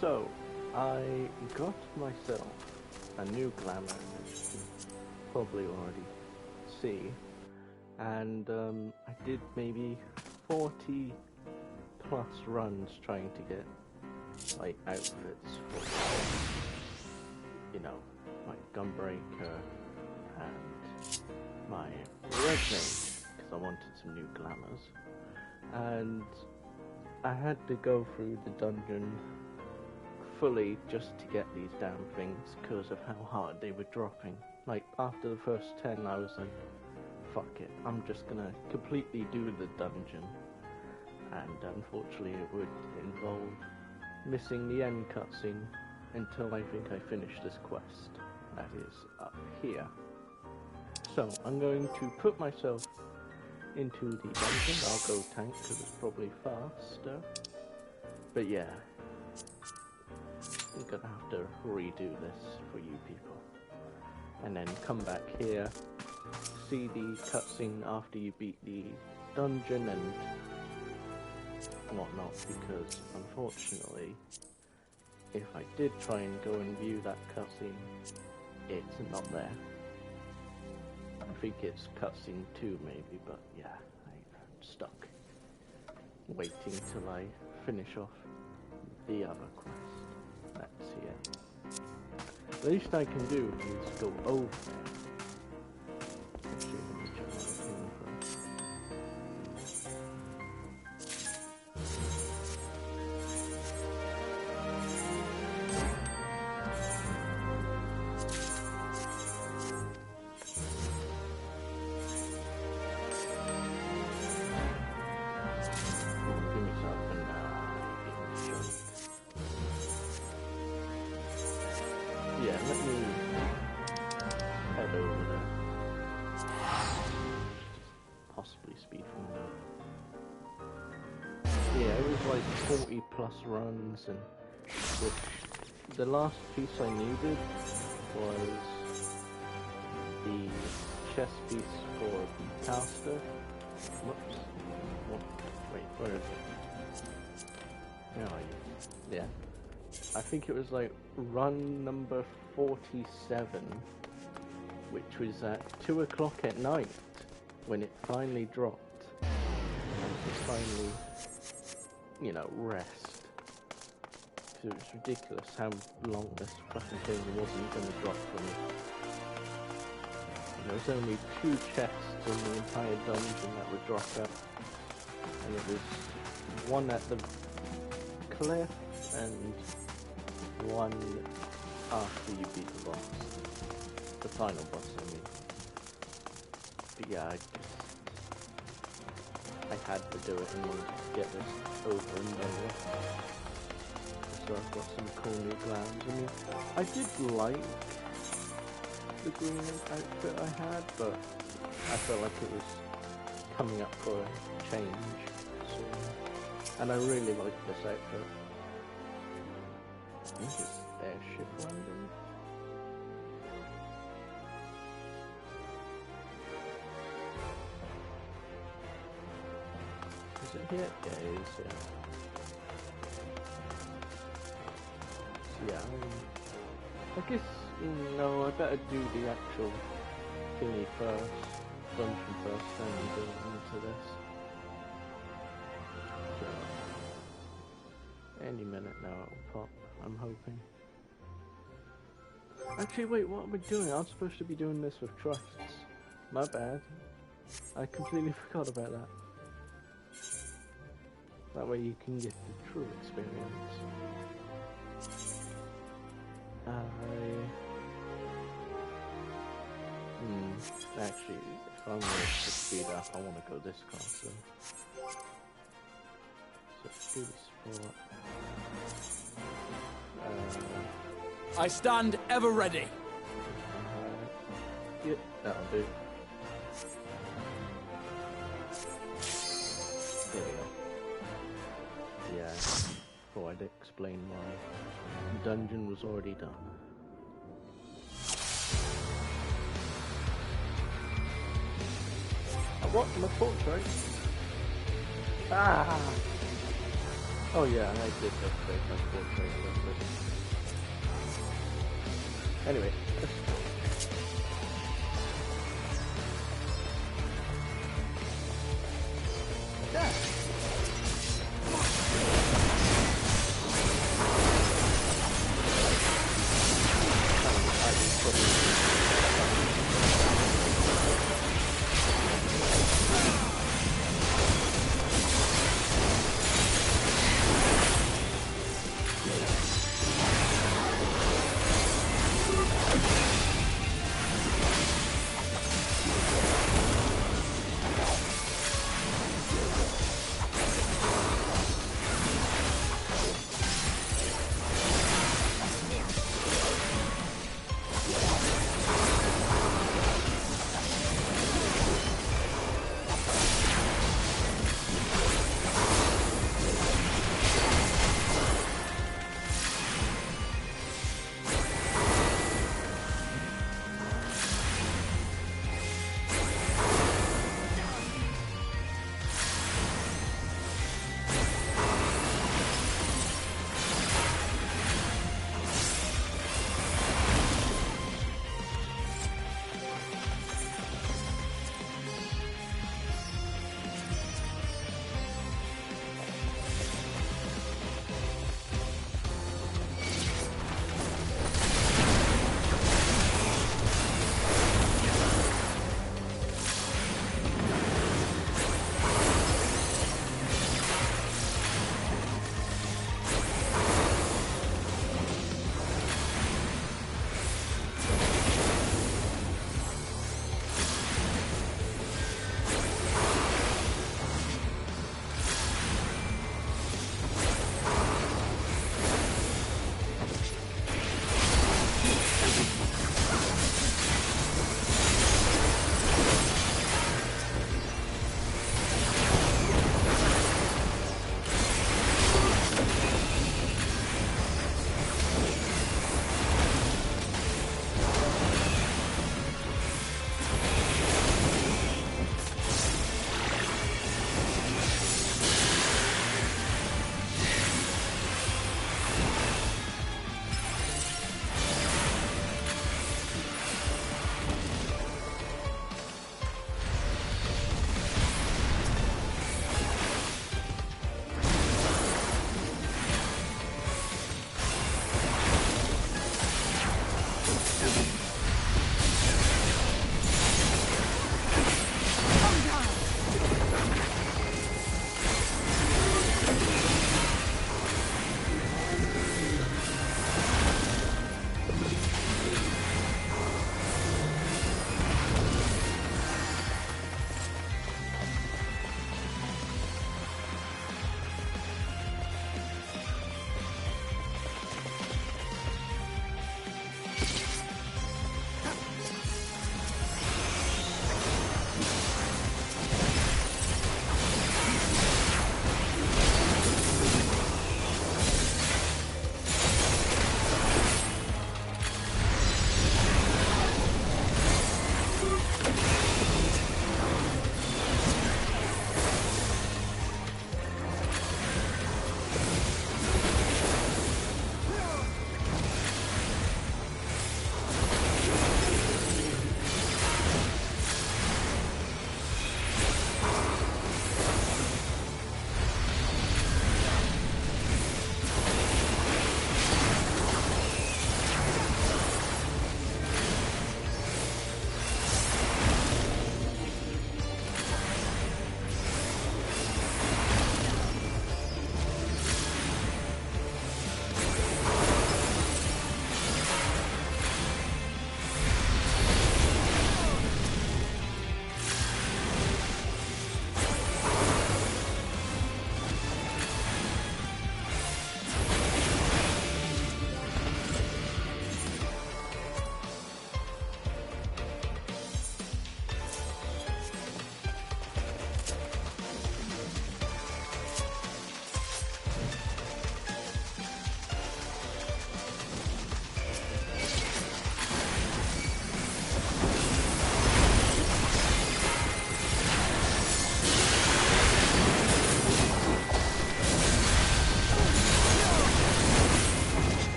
So, I got myself a new glamour, as you can probably already see, and I did maybe 40 plus runs trying to get like outfits for, you know, my Gunbreaker and my Red Mage, because I wanted some new glamours, and I had to go through the dungeon fully just to get these damn things because of how hard they were dropping. Like, after the first 10 I was like, fuck it, I'm just gonna completely do the dungeon, and unfortunately it would involve missing the end cutscene until I think I finish this quest that is up here. So I'm going to put myself into the dungeon. I'll go tank because it's probably faster, but yeah, I'm gonna have to redo this for you people, and then come back here, see the cutscene after you beat the dungeon and whatnot, because unfortunately if I did try and go and view that cutscene, it's not there. I think it's cutscene 2 maybe, but yeah, I'm stuck waiting till I finish off the other quest. That's here. The least I can do is go over there. Actually, let me check my thing first. Give me something yeah, let me head over there. Possibly speed from there. Yeah, it was like 40 plus runs, and the last piece I needed was the chess piece for the caster. Whoops. Wait, where is it? Where are you? Yeah. I think it was like run number 47, which was at 2 o'clock at night when it finally dropped. And I could finally, you know, rest. Because it was ridiculous how long this fucking thing wasn't going to drop for me. There was only 2 chests in the entire dungeon that would drop out. And it was one at the cliff and one after you beat the boss. The final boss, I mean. But yeah, I had to do it in order to get this over and done with. So I've got some cool new glands. I mean, I did like the green outfit I had, but I felt like it was coming up for a change. So, and I really like this outfit. I think it's airship landing. Is it here? Yeah, it is, yeah. Yeah, I guess, no, I better do the actual thingy first, dungeon first, then go into this. So, any minute now it'll pop, I'm hoping. Actually, wait, what am I doing? I'm supposed to be doing this with trusts. My bad. I completely forgot about that. That way you can get the true experience. Actually, if I'm going to speed up, I want to go this class, so let's do this for... I stand ever ready. Yeah, that'll do. There we go. Yeah, before I'd explain why the dungeon was already done. What? My torch, right? Ah! Oh yeah, I did that space. I thought so. Anyway. Yeah.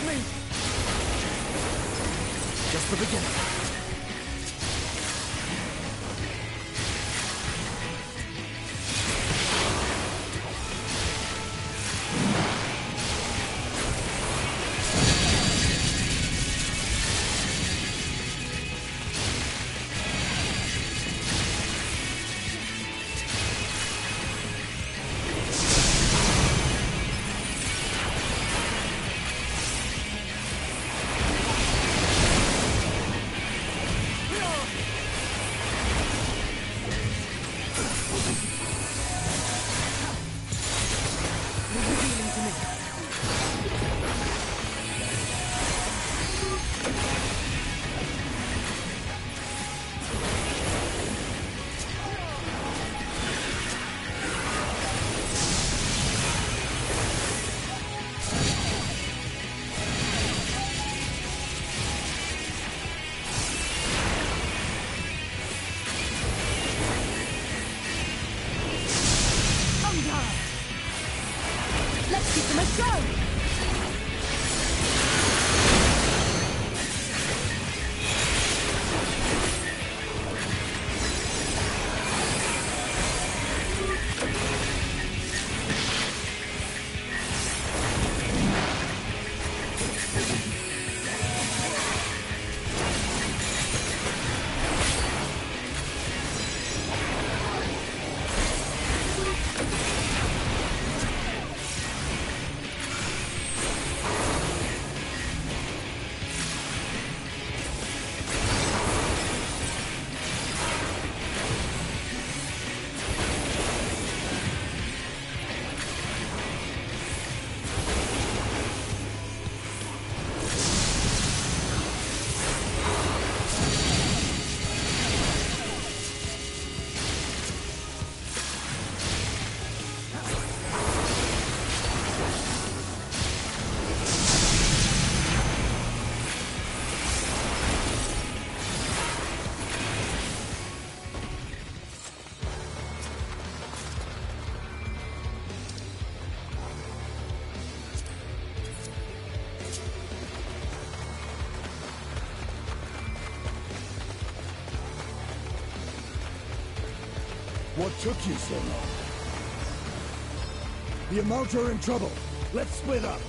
with me! Just the beginning. Let's give them a go! What took you so long? The Amount are in trouble. Let's split up.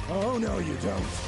Oh, no, you don't.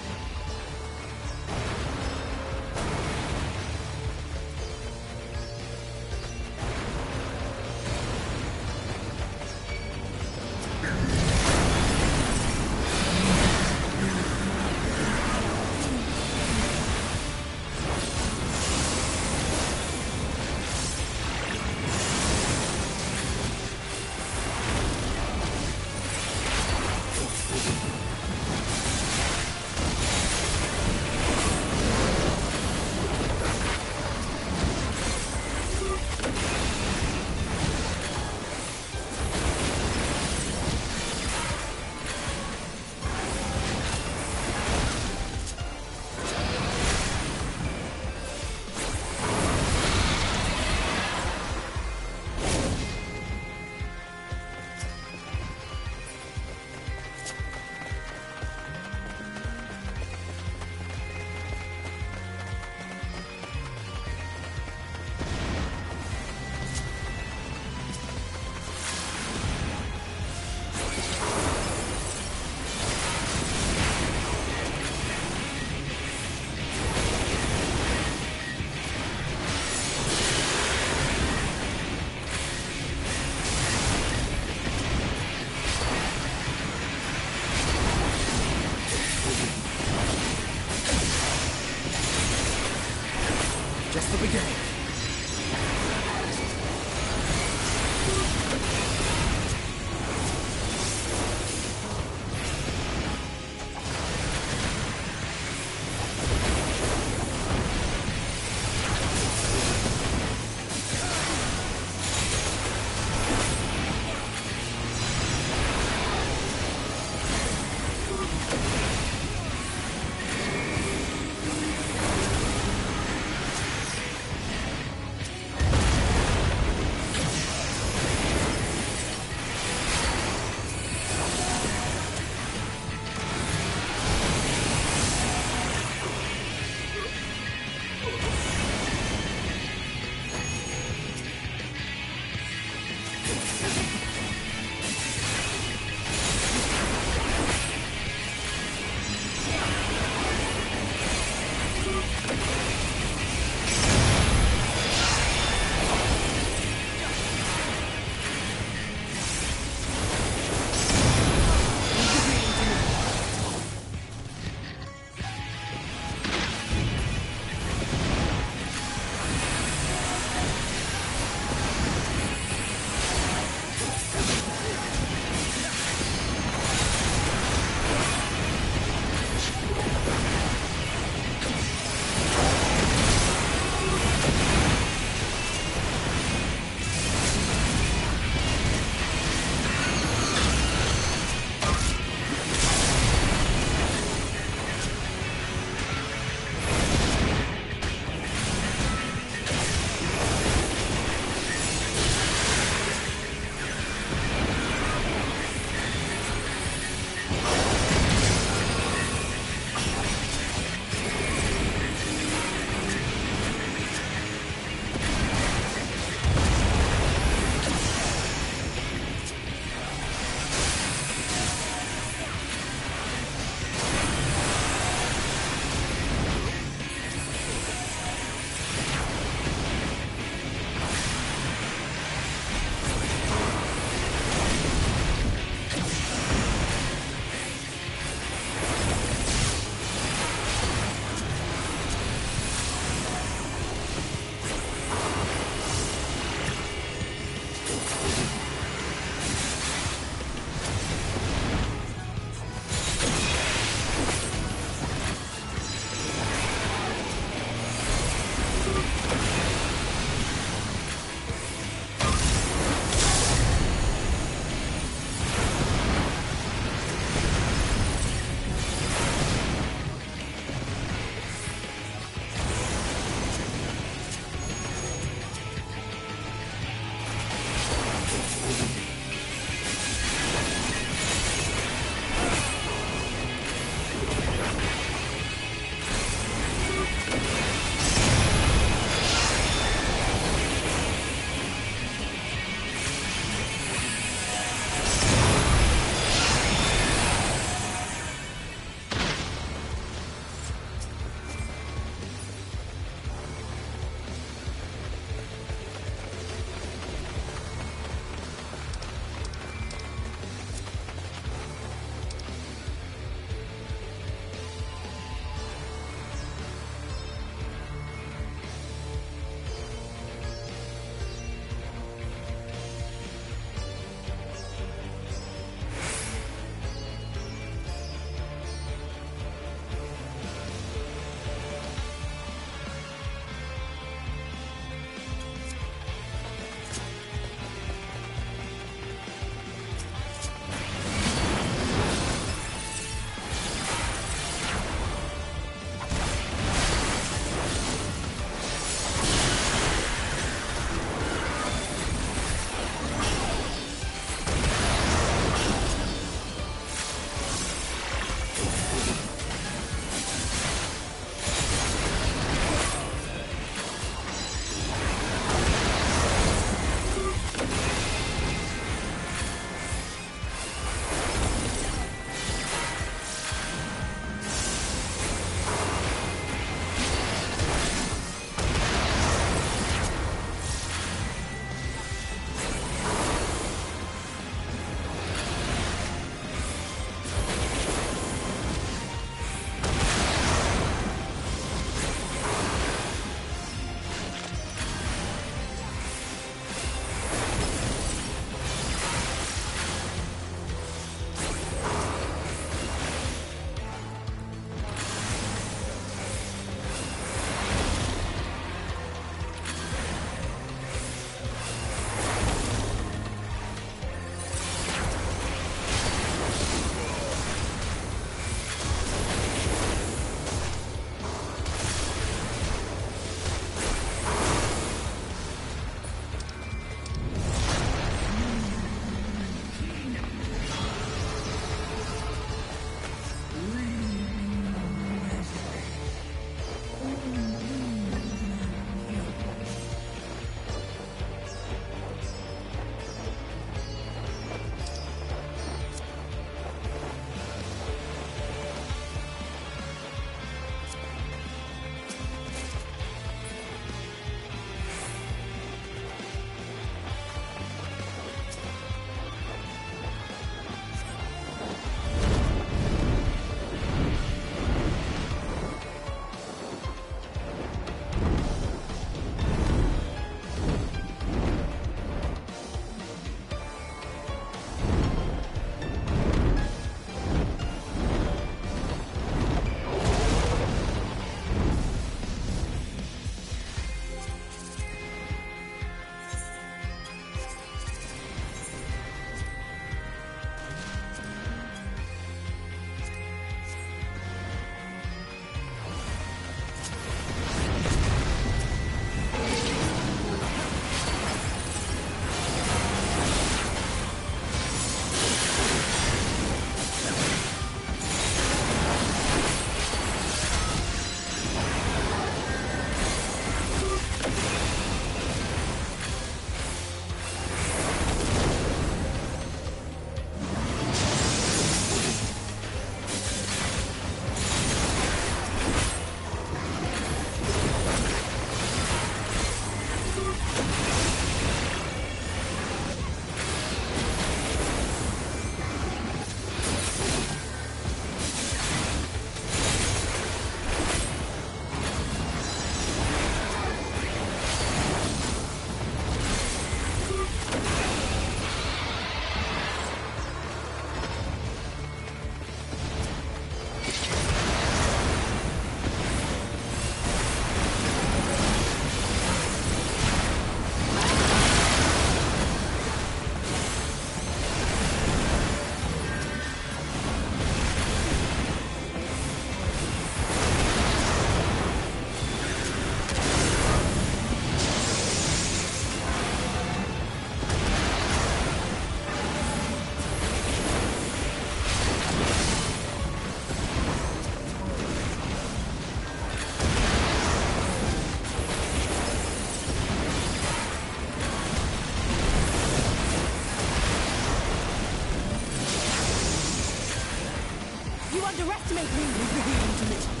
underestimate me! Leave the healing to me.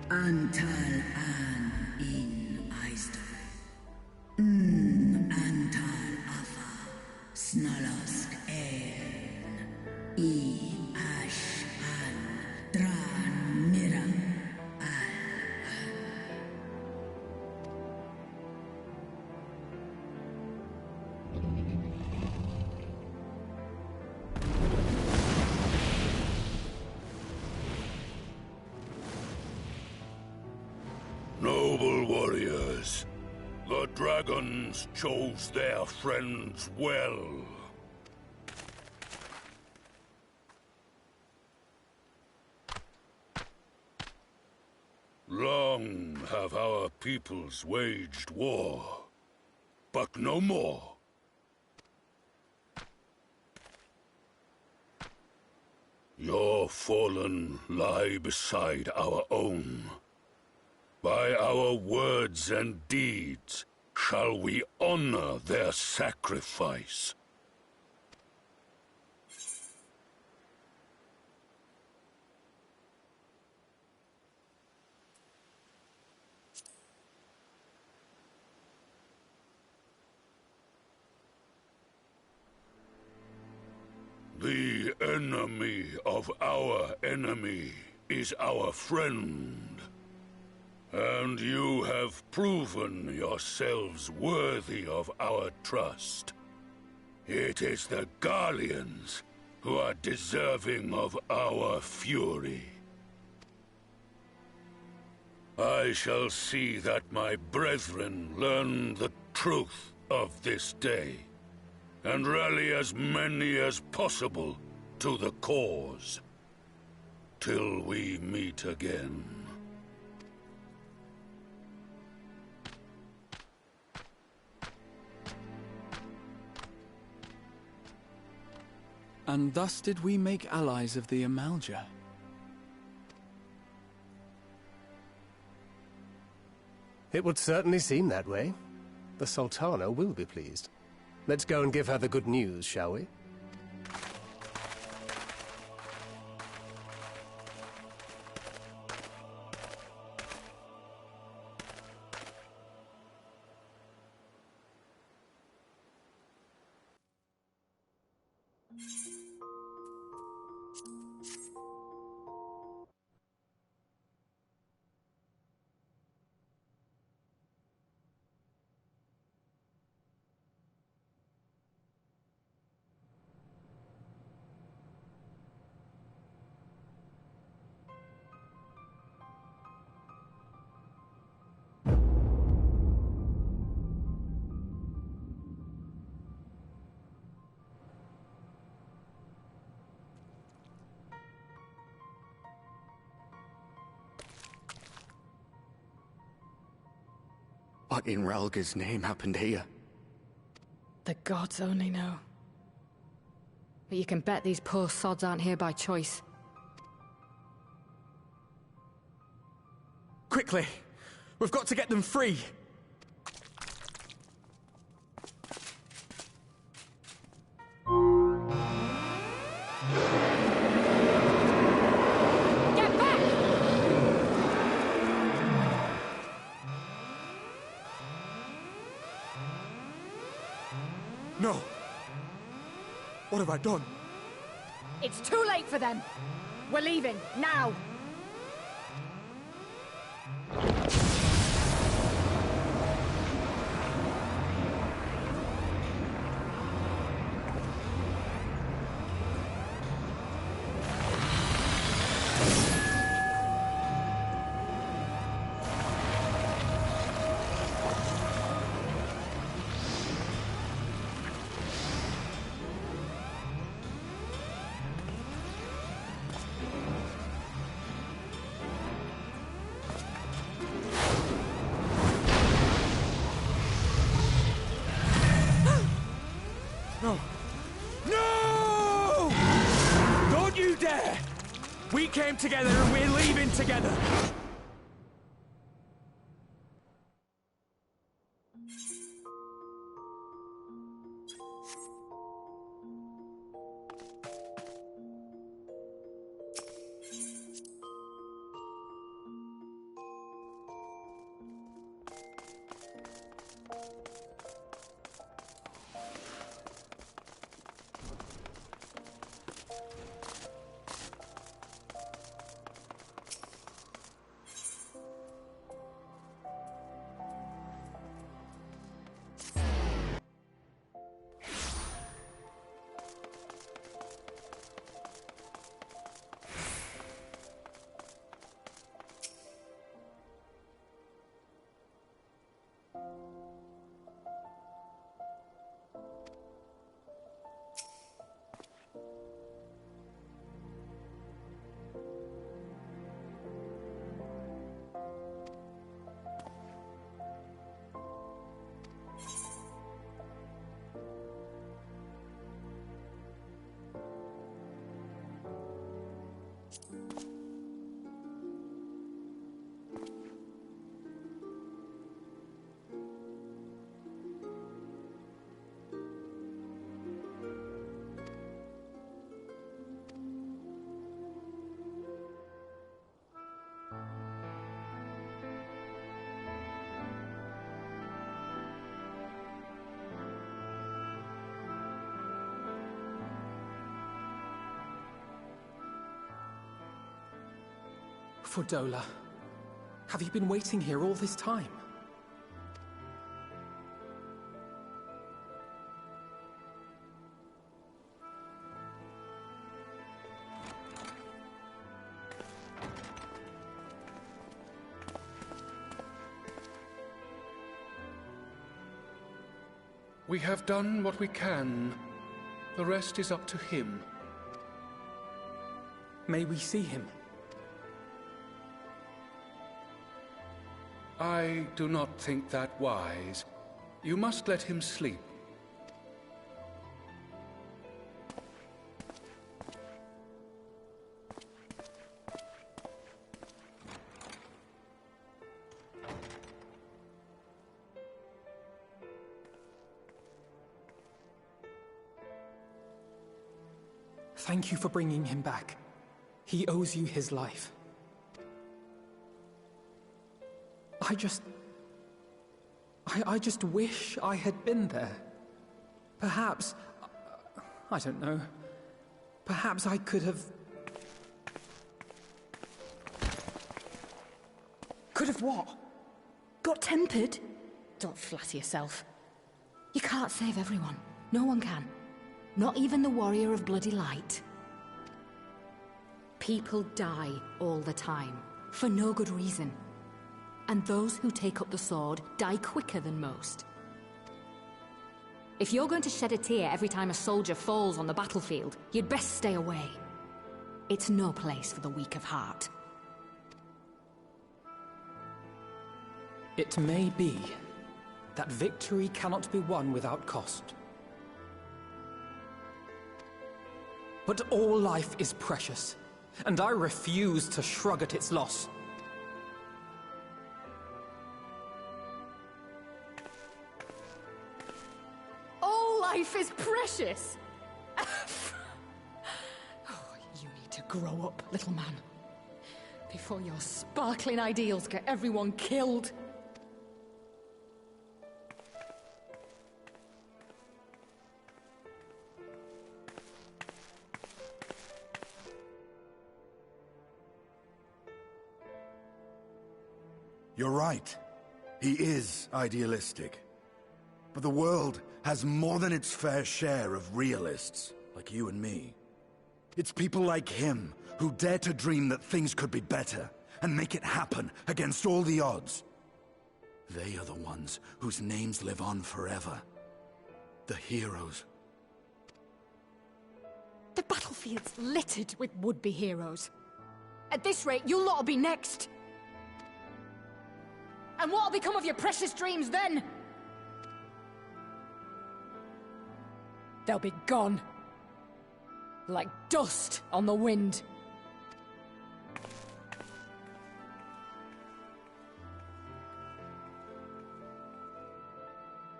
Antal an in Eisdorf. Antal afa snalask ash an dran mira Noble warriors, the dragons chose their friends well. Long have our peoples waged war, but no more. Your fallen lie beside our own. By our words and deeds shall we honor their sacrifice. The enemy of our enemy is our friend. And you have proven yourselves worthy of our trust. It is the Garleans who are deserving of our fury. I shall see that my brethren learn the truth of this day, and rally as many as possible to the cause, till we meet again. And thus did we make allies of the Amalja. It would certainly seem that way. The Sultana will be pleased. Let's go and give her the good news, shall we? What in Ralga's name happened here? The gods only know. But you can bet these poor sods aren't here by choice. Quickly! We've got to get them free! Get back! No! What have I done? It's too late for them! We're leaving, now! came together and we're leaving together! Fordola, have you been waiting here all this time? We have done what we can. The rest is up to him. May we see him? I do not think that wise. You must let him sleep. Thank you for bringing him back. He owes you his life. I just wish I had been there. Perhaps, I don't know, perhaps I could have... Could have what? Got tempered? Don't flatter yourself. You can't save everyone. No one can. Not even the warrior of bloody light. People die all the time, for no good reason. And those who take up the sword die quicker than most. If you're going to shed a tear every time a soldier falls on the battlefield, you'd best stay away. It's no place for the weak of heart. It may be that victory cannot be won without cost. But all life is precious, and I refuse to shrug at its loss. Life is precious! Oh, you need to grow up, little man. Before your sparkling ideals get everyone killed. You're right. He is idealistic. But the world has more than its fair share of realists, like you and me. It's people like him who dare to dream that things could be better, and make it happen against all the odds. They are the ones whose names live on forever. The heroes. The battlefield's littered with would-be heroes. At this rate, you'll lot'll be next. And what'll become of your precious dreams then? They'll be gone. Like dust on the wind.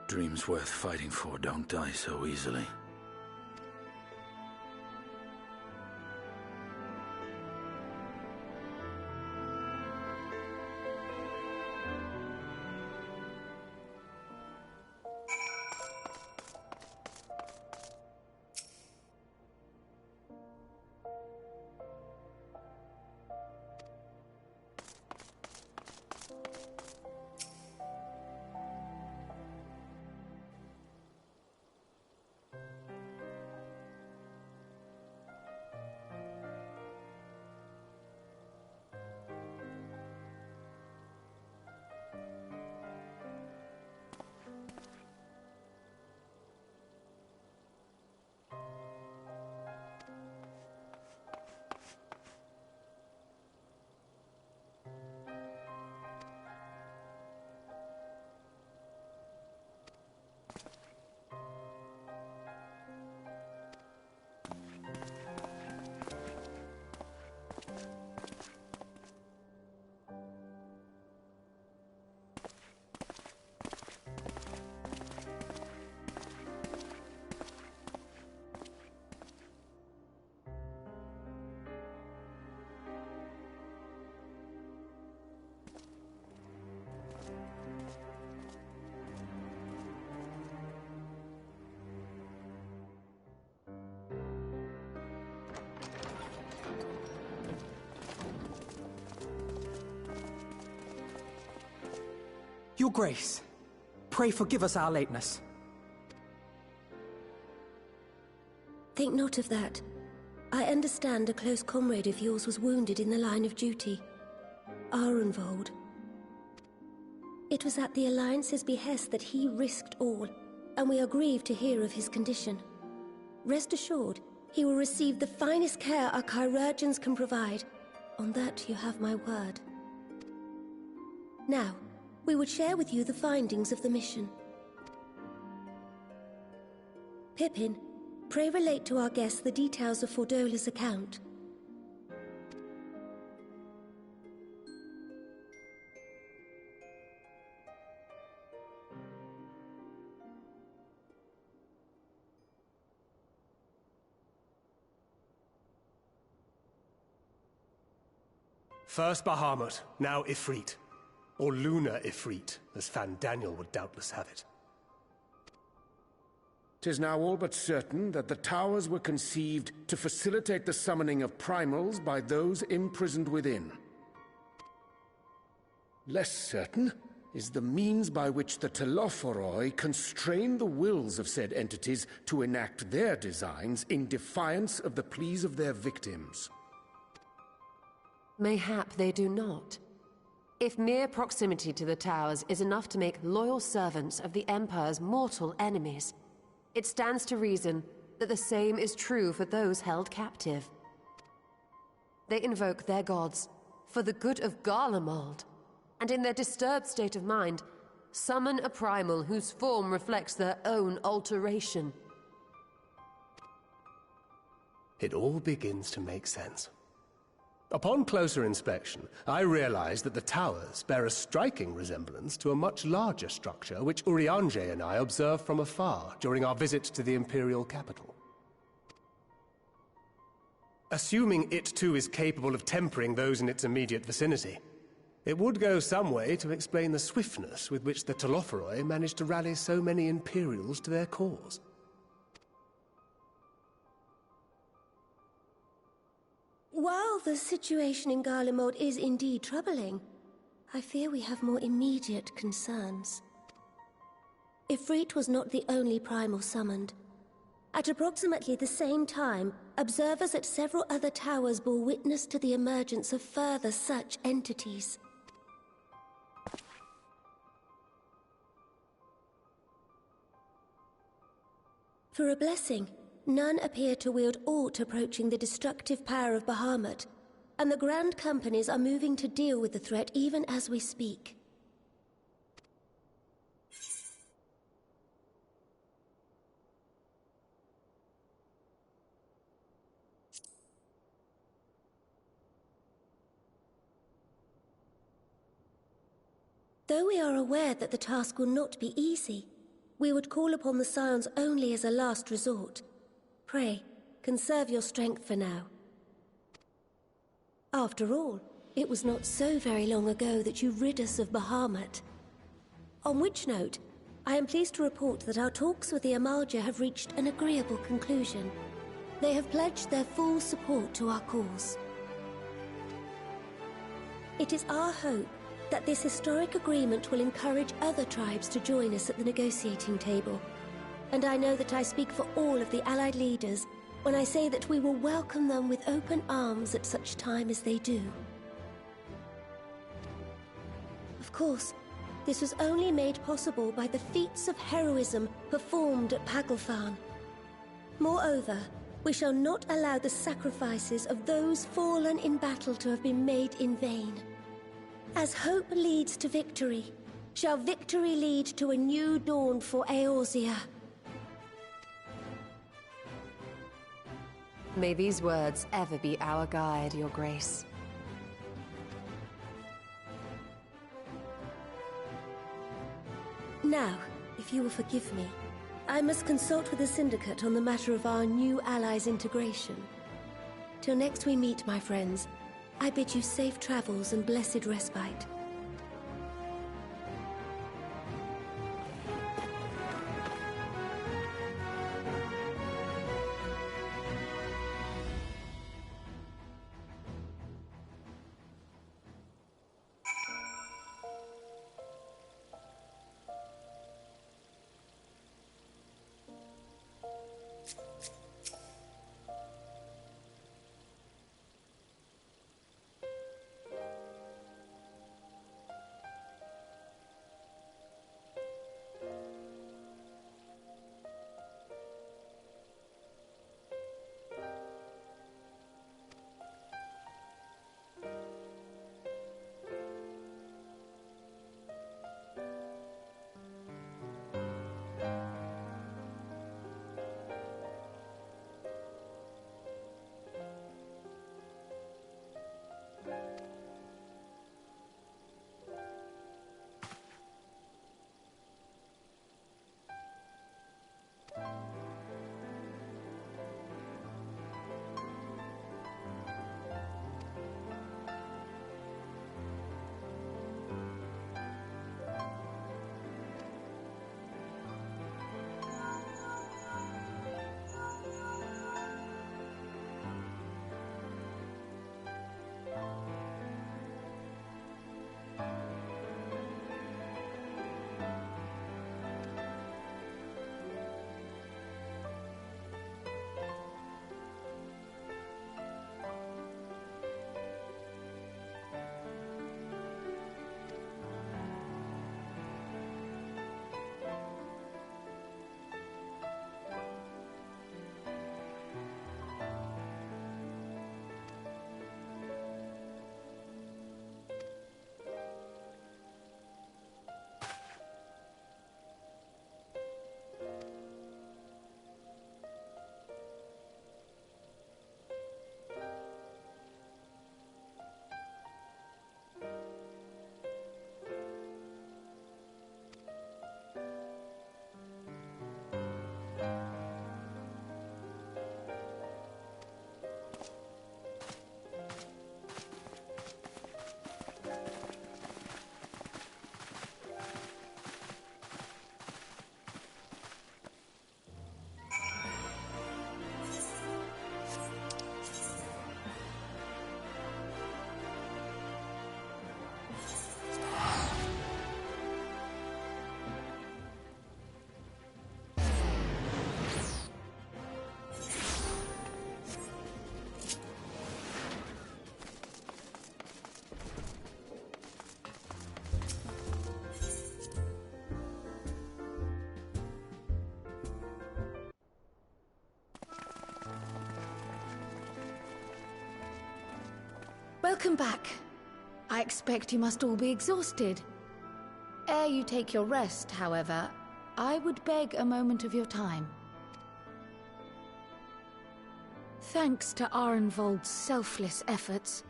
Dreams worth fighting for don't die so easily. Your Grace, pray forgive us our lateness. Think not of that. I understand a close comrade of yours was wounded in the line of duty. Arenvold. It was at the Alliance's behest that he risked all, and we are grieved to hear of his condition. Rest assured, he will receive the finest care our chirurgeons can provide. On that you have my word. Now, we would share with you the findings of the mission. Pippin, pray relate to our guests the details of Fordola's account. First Bahamut, now Ifrit. Or Lunar Ifrit, as Fan Daniel would doubtless have it. 'Tis now all but certain that the towers were conceived to facilitate the summoning of primals by those imprisoned within. Less certain is the means by which the Telophoroi constrain the wills of said entities to enact their designs in defiance of the pleas of their victims. Mayhap they do not. If mere proximity to the towers is enough to make loyal servants of the Empire's mortal enemies, it stands to reason that the same is true for those held captive. They invoke their gods for the good of Garlemald, and in their disturbed state of mind, summon a primal whose form reflects their own alteration. It all begins to make sense. Upon closer inspection, I realized that the towers bear a striking resemblance to a much larger structure which Urianger and I observed from afar during our visit to the Imperial capital. Assuming it too is capable of tempering those in its immediate vicinity, it would go some way to explain the swiftness with which the Telophoroi managed to rally so many Imperials to their cause. While the situation in Garlemald is indeed troubling, I fear we have more immediate concerns. Ifrit was not the only primal summoned. At approximately the same time, observers at several other towers bore witness to the emergence of further such entities. For a blessing, none appear to wield aught approaching the destructive power of Bahamut, and the Grand Companies are moving to deal with the threat even as we speak. Though we are aware that the task will not be easy, we would call upon the Scions only as a last resort. Pray, conserve your strength for now. After all, it was not so very long ago that you rid us of Bahamut. On which note, I am pleased to report that our talks with the Amalja have reached an agreeable conclusion. They have pledged their full support to our cause. It is our hope that this historic agreement will encourage other tribes to join us at the negotiating table. And I know that I speak for all of the Allied leaders when I say that we will welcome them with open arms at such time as they do. Of course, this was only made possible by the feats of heroism performed at Paglfan. Moreover, we shall not allow the sacrifices of those fallen in battle to have been made in vain. As hope leads to victory, shall victory lead to a new dawn for Eorzea. May these words ever be our guide, Your Grace. Now, if you will forgive me, I must consult with the Syndicate on the matter of our new allies' integration. Till next we meet, my friends, I bid you safe travels and blessed respite. Welcome back. I expect you must all be exhausted. Ere you take your rest, however, I would beg a moment of your time. Thanks to Arenvold's selfless efforts,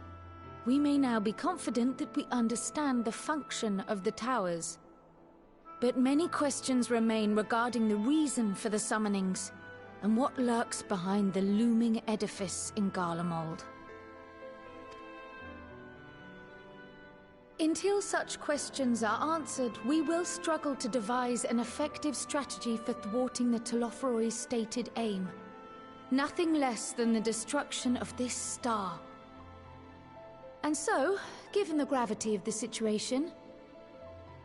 we may now be confident that we understand the function of the towers. But many questions remain regarding the reason for the summonings, and what lurks behind the looming edifice in Garlemald. Until such questions are answered, we will struggle to devise an effective strategy for thwarting the Telophoroi's stated aim. Nothing less than the destruction of this star. And so, given the gravity of the situation,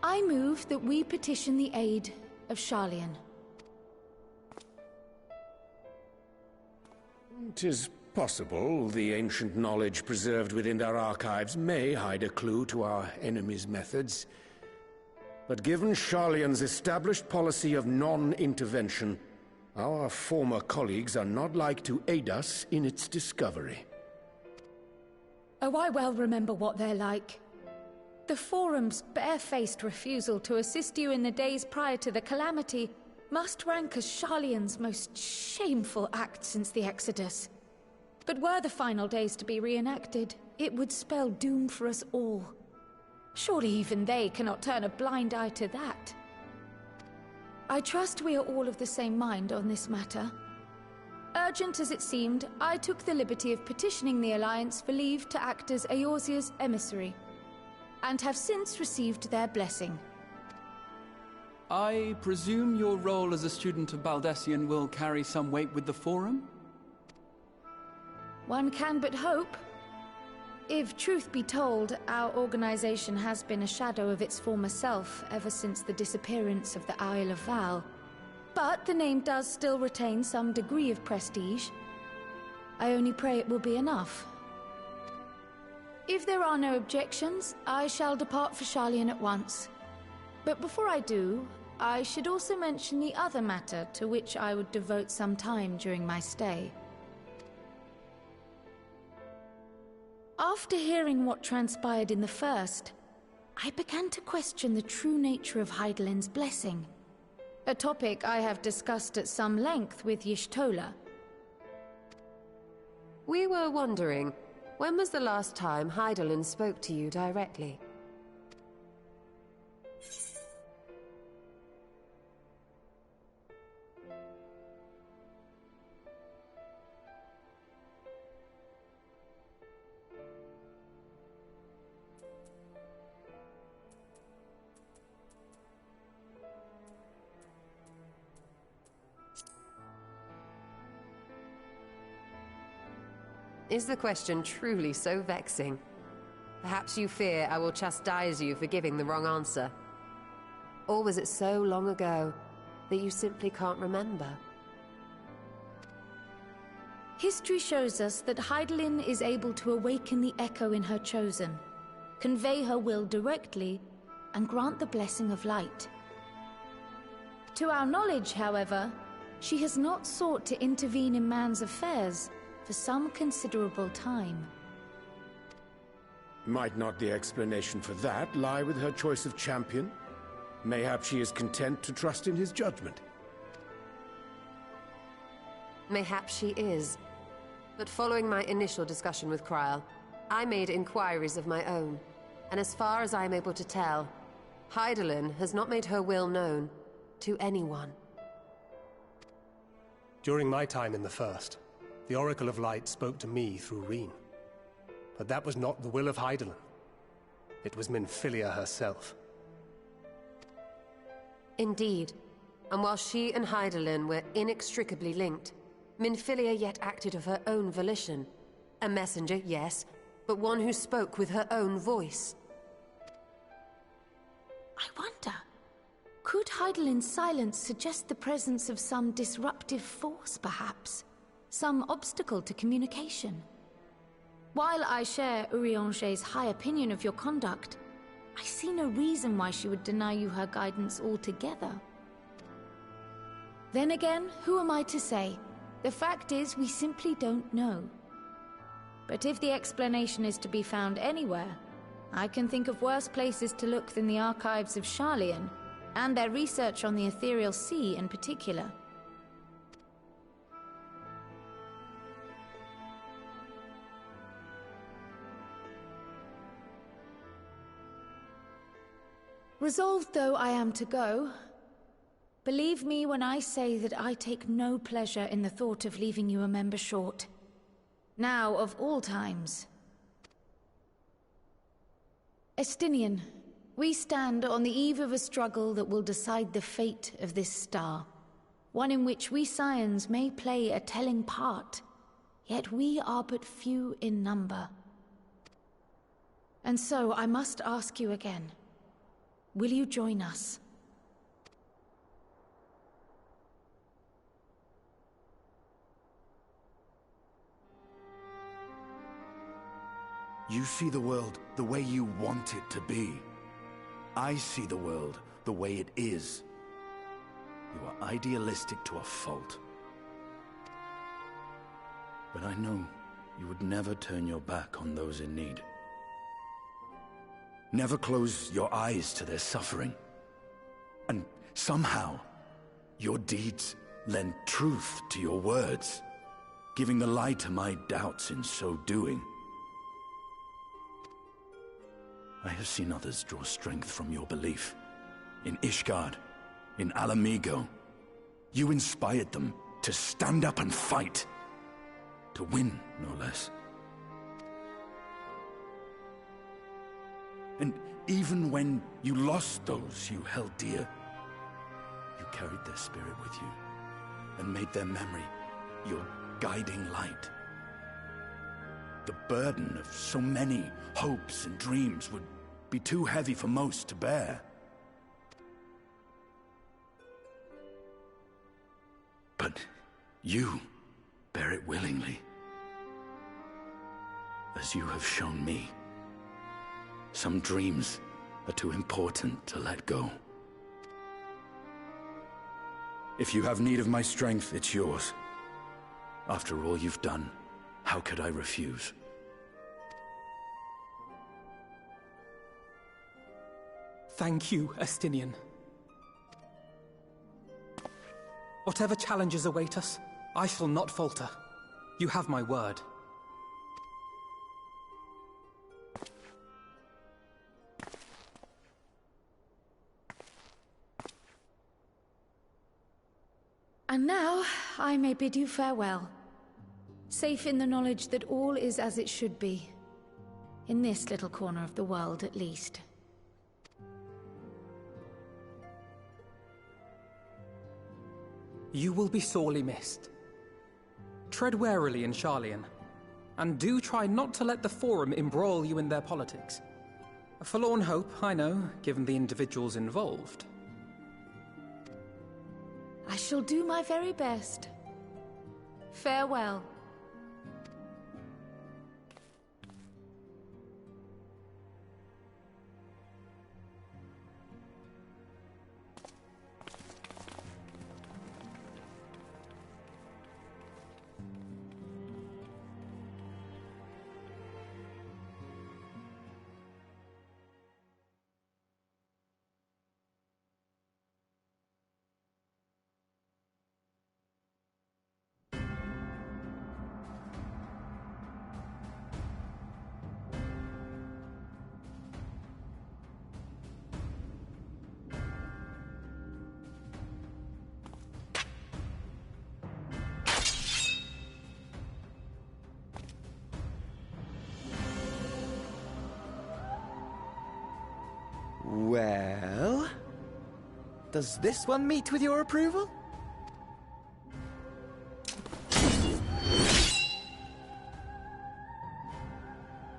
I move that we petition the aid of Sharlayan. 'Tis possible the ancient knowledge preserved within our archives may hide a clue to our enemy's methods. But given Sharlayan's established policy of non-intervention, our former colleagues are not like to aid us in its discovery. Oh, I well remember what they're like. The Forum's barefaced refusal to assist you in the days prior to the calamity must rank as Sharlayan's most shameful act since the Exodus. But were the final days to be reenacted, it would spell doom for us all. Surely even they cannot turn a blind eye to that. I trust we are all of the same mind on this matter. Urgent as it seemed, I took the liberty of petitioning the Alliance for leave to act as Eorzea's emissary, and have since received their blessing. I presume your role as a student of Baldessian will carry some weight with the Forum? One can but hope. If truth be told, our organization has been a shadow of its former self ever since the disappearance of the Isle of Val. But the name does still retain some degree of prestige. I only pray it will be enough. If there are no objections, I shall depart for Sharlayan at once. But before I do, I should also mention the other matter to which I would devote some time during my stay. After hearing what transpired in the first, I began to question the true nature of Hydaelyn's blessing. A topic I have discussed at some length with Y'shtola. We were wondering, when was the last time Hydaelyn spoke to you directly? Is the question truly so vexing? Perhaps you fear I will chastise you for giving the wrong answer. Or was it so long ago that you simply can't remember? History shows us that Hydaelyn is able to awaken the echo in her chosen, convey her will directly, and grant the blessing of light. To our knowledge, however, she has not sought to intervene in man's affairs for some considerable time. Might not the explanation for that lie with her choice of champion? Mayhap she is content to trust in his judgment. Mayhap she is. But following my initial discussion with Kryl, I made inquiries of my own. And as far as I am able to tell, Hydaelyn has not made her will known to anyone. During my time in the First, the Oracle of Light spoke to me through Reen. But that was not the will of Hydaelyn. It was Minfilia herself. Indeed. And while she and Hydaelyn were inextricably linked, Minfilia yet acted of her own volition. A messenger, yes, but one who spoke with her own voice. I wonder, could Hydaelyn's silence suggest the presence of some disruptive force, perhaps? Some obstacle to communication? While I share Urianger's high opinion of your conduct, I see no reason why she would deny you her guidance altogether. Then again, who am I to say? The fact is, we simply don't know. But if the explanation is to be found anywhere, I can think of worse places to look than the archives of Sharlayan, and their research on the Ethereal Sea in particular. Resolved though I am to go, believe me when I say that I take no pleasure in the thought of leaving you a member short. Now, of all times. Estinian, we stand on the eve of a struggle that will decide the fate of this star. One in which we Scions may play a telling part, yet we are but few in number. And so I must ask you again, will you join us? You see the world the way you want it to be. I see the world the way it is. You are idealistic to a fault. But I know you would never turn your back on those in need. Never close your eyes to their suffering. And somehow, your deeds lend truth to your words, giving the lie to my doubts in so doing. I have seen others draw strength from your belief. In Ishgard, in Alamigo, you inspired them to stand up and fight. To win, no less. And even when you lost those you held dear, you carried their spirit with you and made their memory your guiding light. The burden of so many hopes and dreams would be too heavy for most to bear. But you bear it willingly, as you have shown me. Some dreams are too important to let go. If you have need of my strength, it's yours. After all you've done, how could I refuse? Thank you, Estinian. Whatever challenges await us, I shall not falter. You have my word. And now, I may bid you farewell. Safe in the knowledge that all is as it should be. In this little corner of the world, at least. You will be sorely missed. Tread warily in Sharlayan, and do try not to let the Forum embroil you in their politics. A forlorn hope, I know, given the individuals involved. I shall do my very best. Farewell. Well, does this one meet with your approval?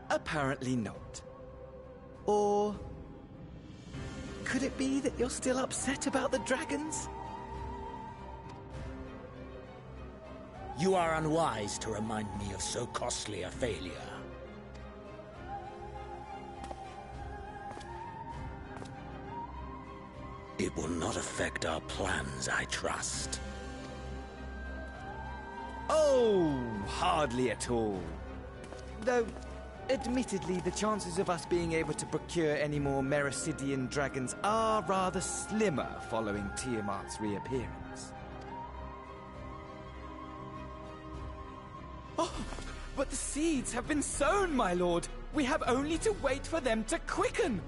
Apparently not. Or could it be that you're still upset about the dragons? You are unwise to remind me of so costly a failure. It will not affect our plans, I trust. Oh, hardly at all. Though, admittedly, the chances of us being able to procure any more Mericidian dragons are rather slimmer following Tiamat's reappearance. Oh, but the seeds have been sown, my lord! We have only to wait for them to quicken!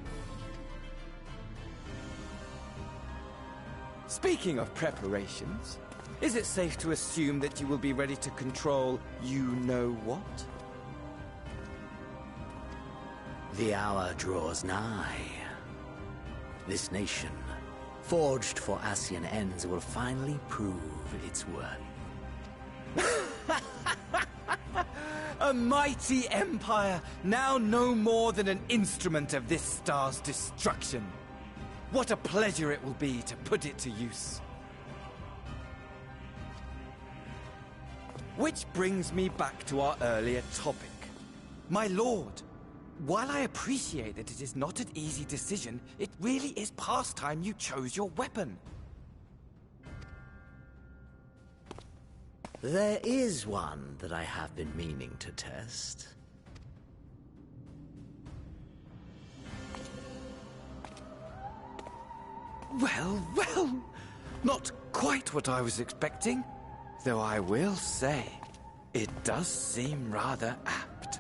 Speaking of preparations, is it safe to assume that you will be ready to control you-know-what? The hour draws nigh. This nation, forged for Ascian ends, will finally prove its worth. A mighty empire, now no more than an instrument of this star's destruction. What a pleasure it will be to put it to use. Which brings me back to our earlier topic. My lord, while I appreciate that it is not an easy decision, it really is past time you chose your weapon. There is one that I have been meaning to test. Well, well, not quite what I was expecting. Though I will say, it does seem rather apt.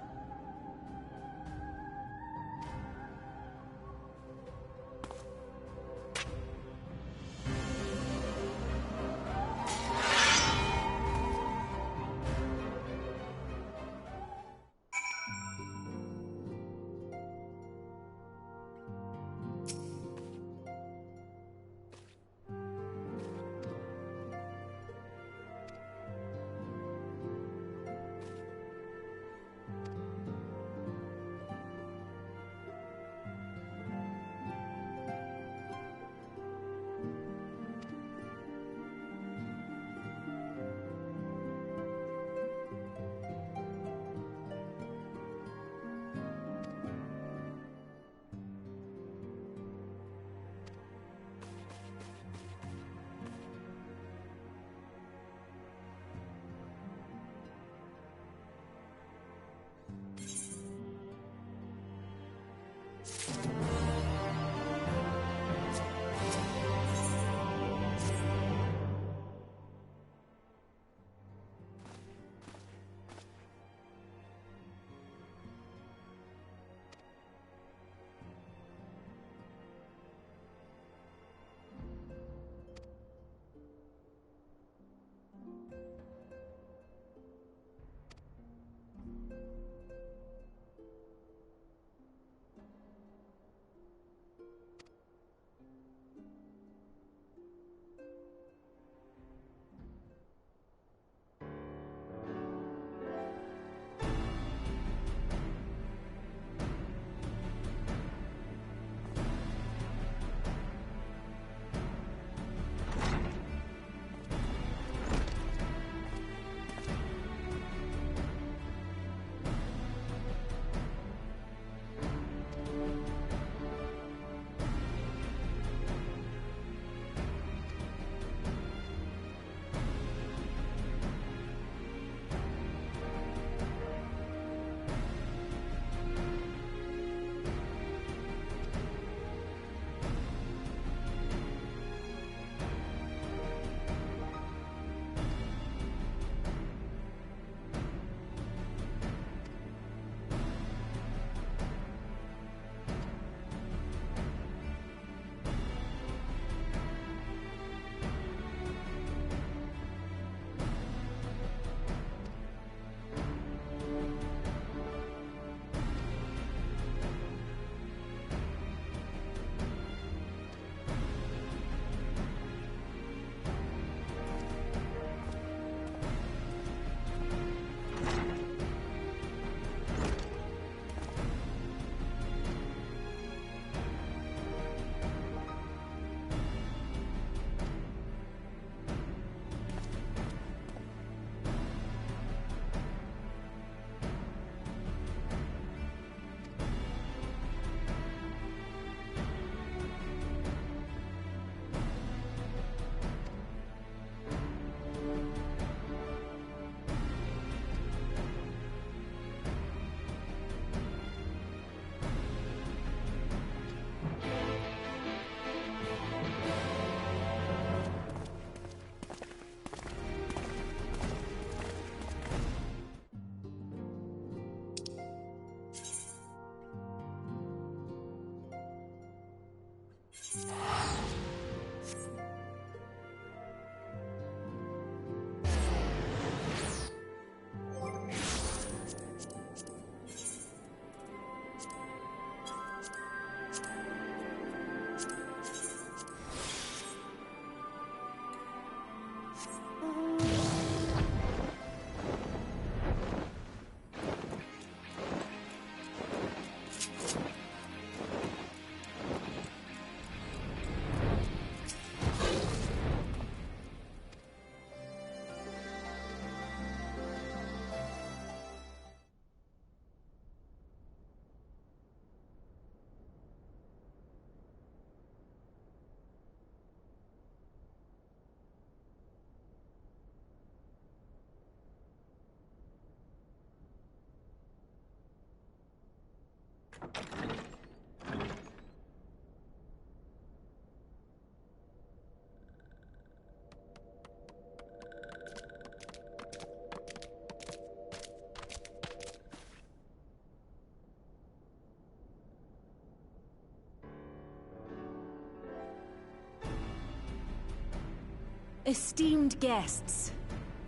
Esteemed guests,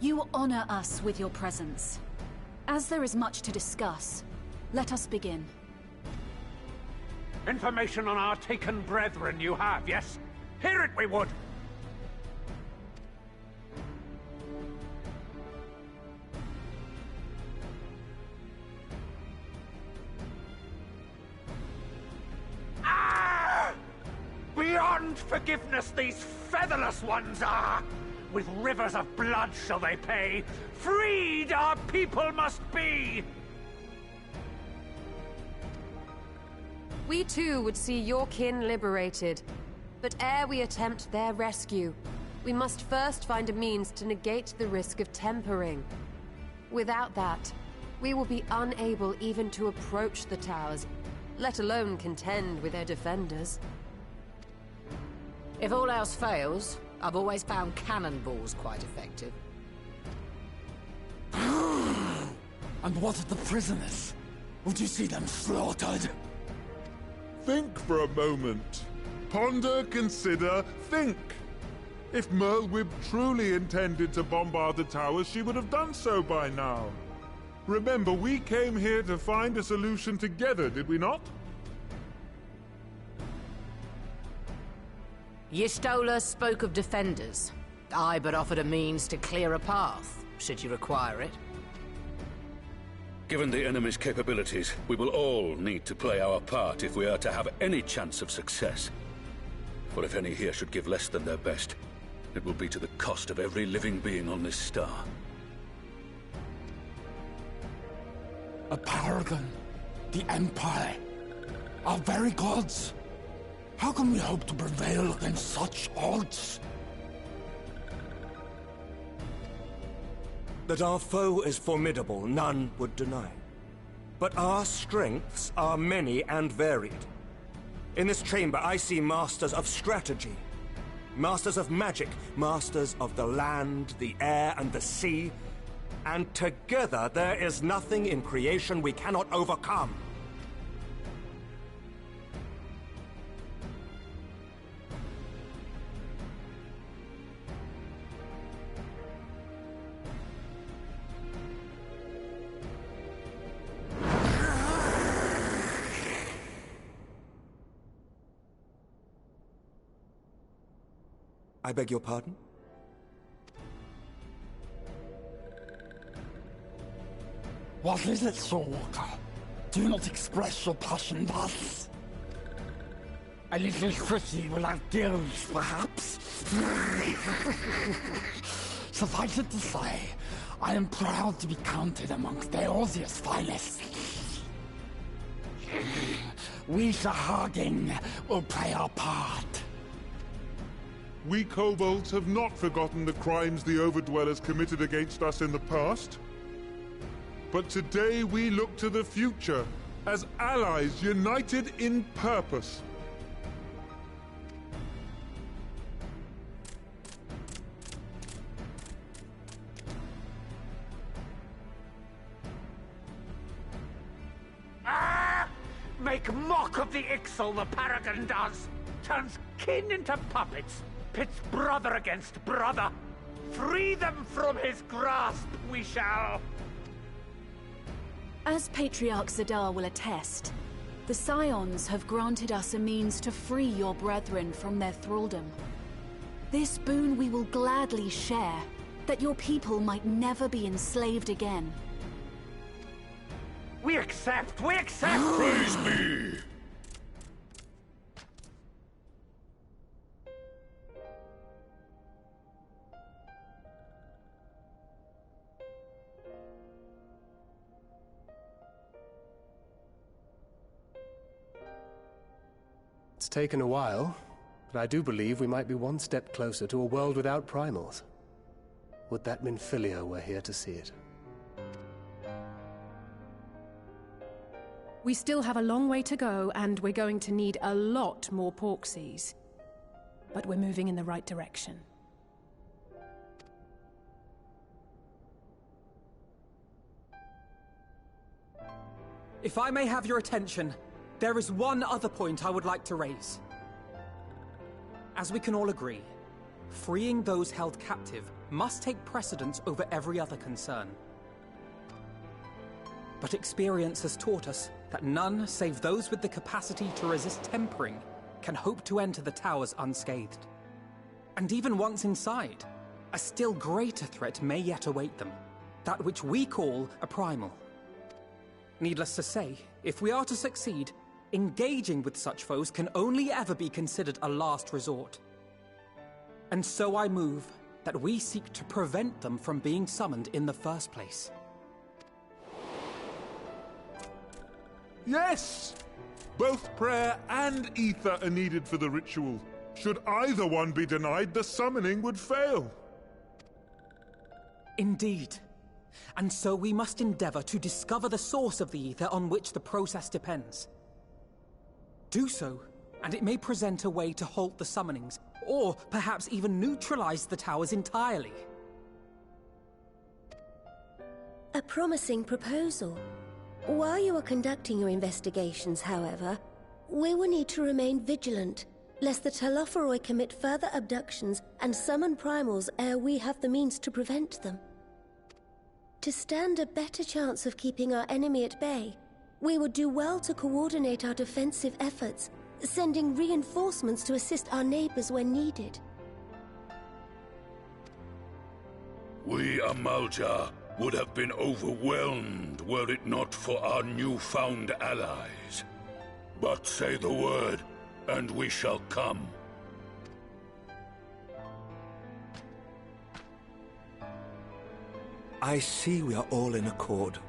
you honor us with your presence. As there is much to discuss, let us begin. Information on our taken brethren you have, yes? Hear it we would! Beyond forgiveness these featherless ones are! With rivers of blood shall they pay! Freed our people must be! We too would see your kin liberated. But ere we attempt their rescue, we must first find a means to negate the risk of tempering. Without that, we will be unable even to approach the towers, let alone contend with their defenders. If all else fails, I've always found cannonballs quite effective. And what of the prisoners? Would you see them slaughtered? Think for a moment. Ponder, consider, think. If Merlwyb truly intended to bombard the towers, she would have done so by now. Remember, we came here to find a solution together, did we not? Y'shtola spoke of defenders. I but offered a means to clear a path, should you require it. Given the enemy's capabilities, we will all need to play our part if we are to have any chance of success. For if any here should give less than their best, it will be to the cost of every living being on this star. A paragon, the Empire, our very gods. How can we hope to prevail against such odds? That our foe is formidable, none would deny. But our strengths are many and varied. In this chamber, I see masters of strategy, masters of magic, masters of the land, the air, and the sea. And together, there is nothing in creation we cannot overcome. I beg your pardon? What is it, Soulwalker? Do not express your passion thus. A little city without gills, perhaps? Suffice it to say, I am proud to be counted amongst Eorzea's finest. We Sahagin will play our part. We kobolds have not forgotten the crimes the Overdwellers committed against us in the past. But today we look to the future, as allies united in purpose. Make mock of the Ixal the Paragon does! Turns kin into puppets! Pits brother against brother! Free them from his grasp, we shall! As Patriarch Zadar will attest, the Scions have granted us a means to free your brethren from their thraldom. This boon we will gladly share, that your people might never be enslaved again. We accept! We accept! Praise me! It's taken a while, but I do believe we might be one step closer to a world without primals. Would that Minfilia were here to see it. We still have a long way to go, and we're going to need a lot more Porksies. But we're moving in the right direction. If I may have your attention, there is one other point I would like to raise. As we can all agree, freeing those held captive must take precedence over every other concern. But experience has taught us that none save those with the capacity to resist tempering can hope to enter the towers unscathed. And even once inside, a still greater threat may yet await them, that which we call a primal. Needless to say, if we are to succeed, engaging with such foes can only ever be considered a last resort. And so I move that we seek to prevent them from being summoned in the first place. Yes! Both prayer and ether are needed for the ritual. Should either one be denied, the summoning would fail. Indeed. And so we must endeavor to discover the source of the ether on which the process depends. Do so, and it may present a way to halt the summonings, or perhaps even neutralize the towers entirely. A promising proposal. While you are conducting your investigations, however, we will need to remain vigilant, lest the Telophoroi commit further abductions and summon primals ere we have the means to prevent them. To stand a better chance of keeping our enemy at bay, we would do well to coordinate our defensive efforts, sending reinforcements to assist our neighbors when needed. We Amalja would have been overwhelmed were it not for our newfound allies. But say the word, and we shall come. I see we are all in accord.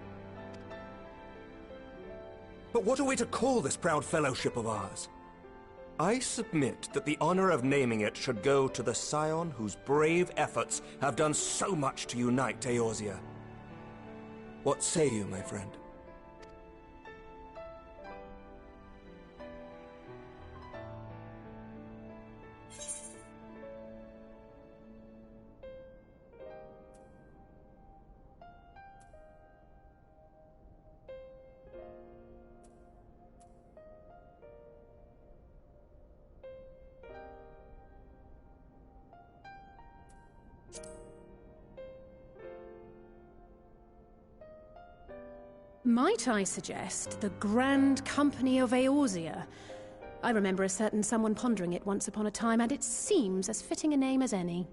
But what are we to call this proud fellowship of ours? I submit that the honor of naming it should go to the scion whose brave efforts have done so much to unite Eorzea. What say you, my friend? Might I suggest the Grand Company of Eorzea? I remember a certain someone pondering it once upon a time, and it seems as fitting a name as any.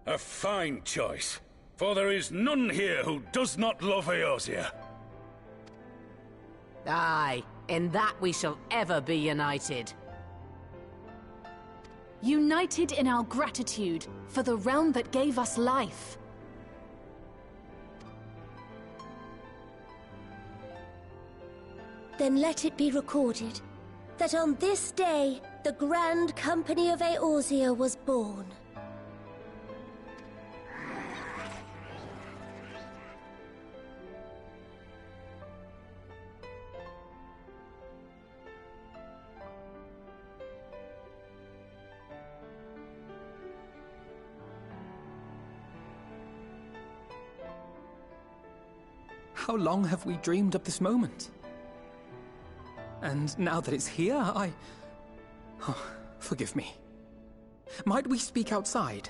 A fine choice, for there is none here who does not love Eorzea. Aye, in that we shall ever be united. United in our gratitude for the realm that gave us life. Then let it be recorded that on this day, the Grand Company of Eorzea was born. How long have we dreamed of this moment? And now that it's here, Oh, forgive me. Might we speak outside?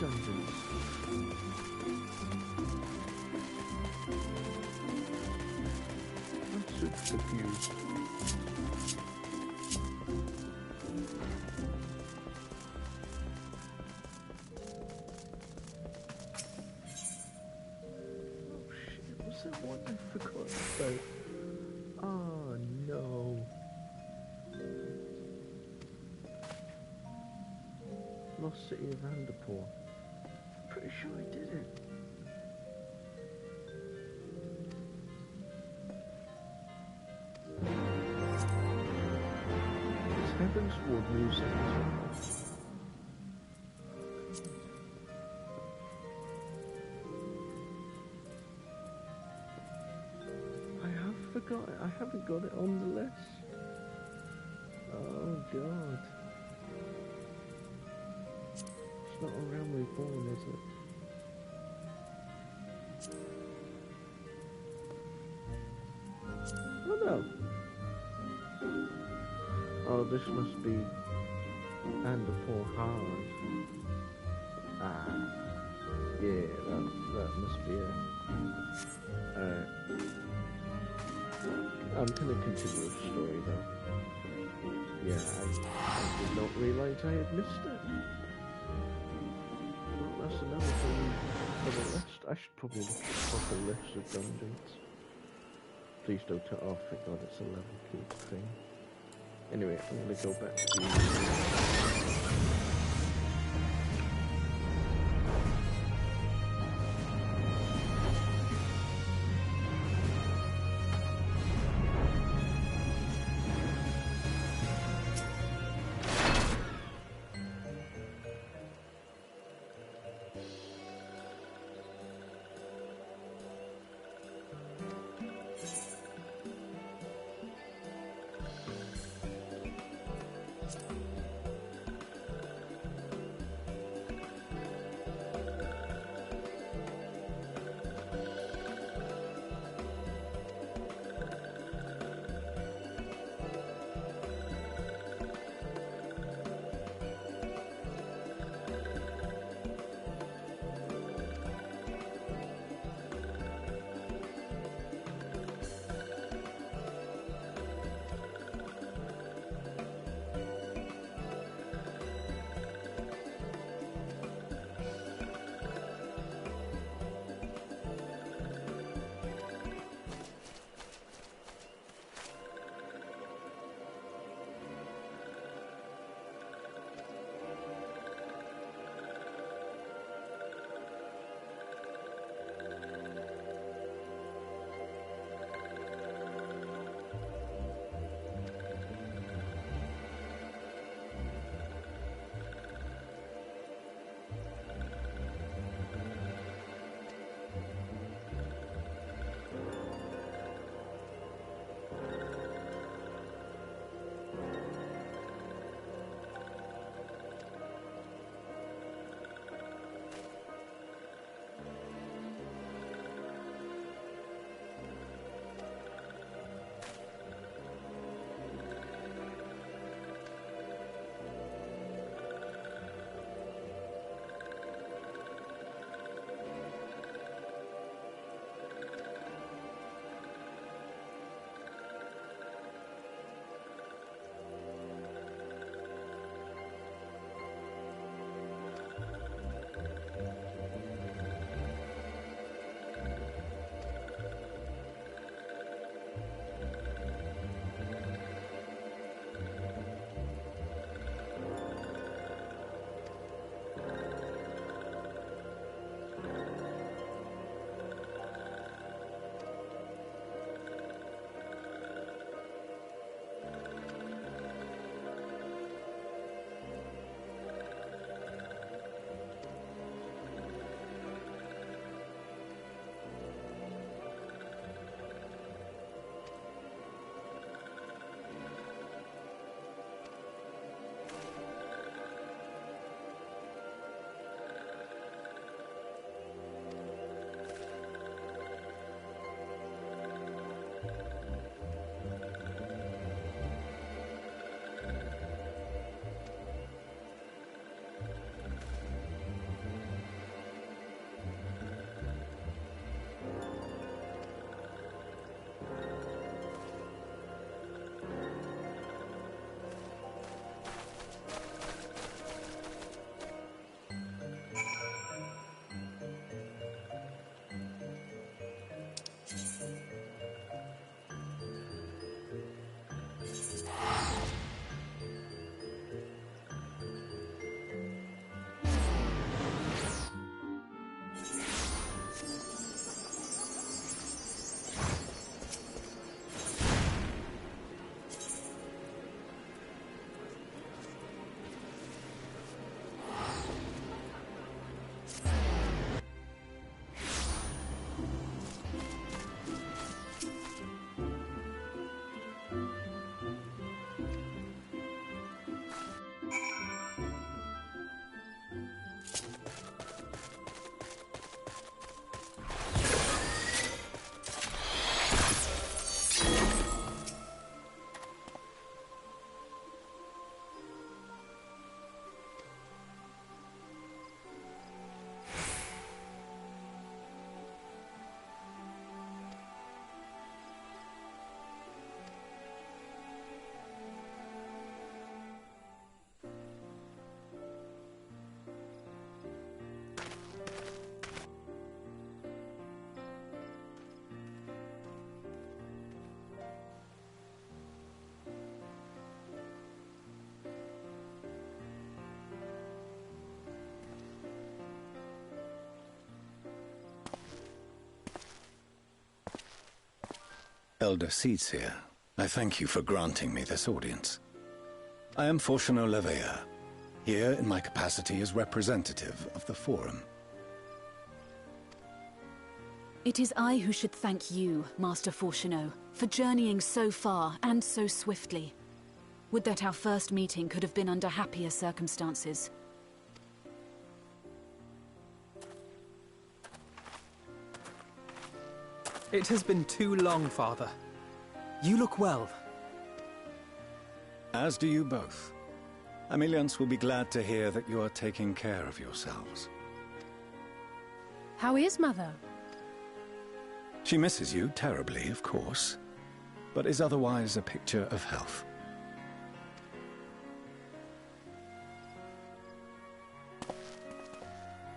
dungeons. I'm super confused. Oh shit, what's that one I forgot about? Oh no. Lost City of Vanderpool. Pretty sure I did it. It's Heaven's Ward music as well. I have forgot it. I haven't got it on the list. Oh god. It's not a Realm Reborn, is it? Oh no. Oh, this must be Vanderpool Hard. Ah. Yeah, that must be it. Alright. I'm gonna continue the story though. Yeah, I did not realise I had missed it. Well, that's another thing for the list. I should probably look at a proper list of dungeons. Please don't tell. Oh, thank God, it's a level keep thing. Anyway, I'm gonna go back to the... Elder Seedseer, I thank you for granting me this audience. I am Fortuno Levea, here in my capacity as representative of the Forum. It is I who should thank you, Master Fortuno, for journeying so far and so swiftly. Would that our first meeting could have been under happier circumstances. It has been too long, Father. You look well. As do you both. Ameliance will be glad to hear that you are taking care of yourselves. How is Mother? She misses you terribly, of course, but is otherwise a picture of health.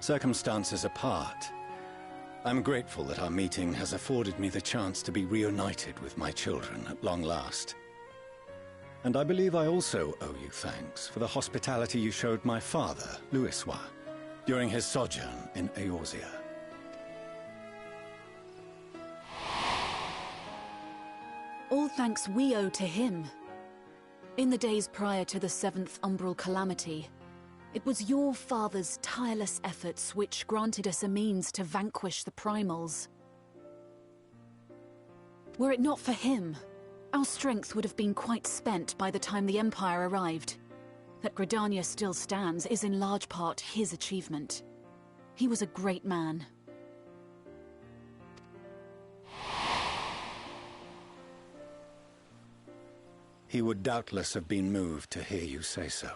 Circumstances apart, I'm grateful that our meeting has afforded me the chance to be reunited with my children at long last. And I believe I also owe you thanks for the hospitality you showed my father, Louisoix, during his sojourn in Eorzea. All thanks we owe to him. In the days prior to the 7th Umbral Calamity, it was your father's tireless efforts which granted us a means to vanquish the Primals. Were it not for him, our strength would have been quite spent by the time the Empire arrived. That Gridania still stands is in large part his achievement. He was a great man. He would doubtless have been moved to hear you say so.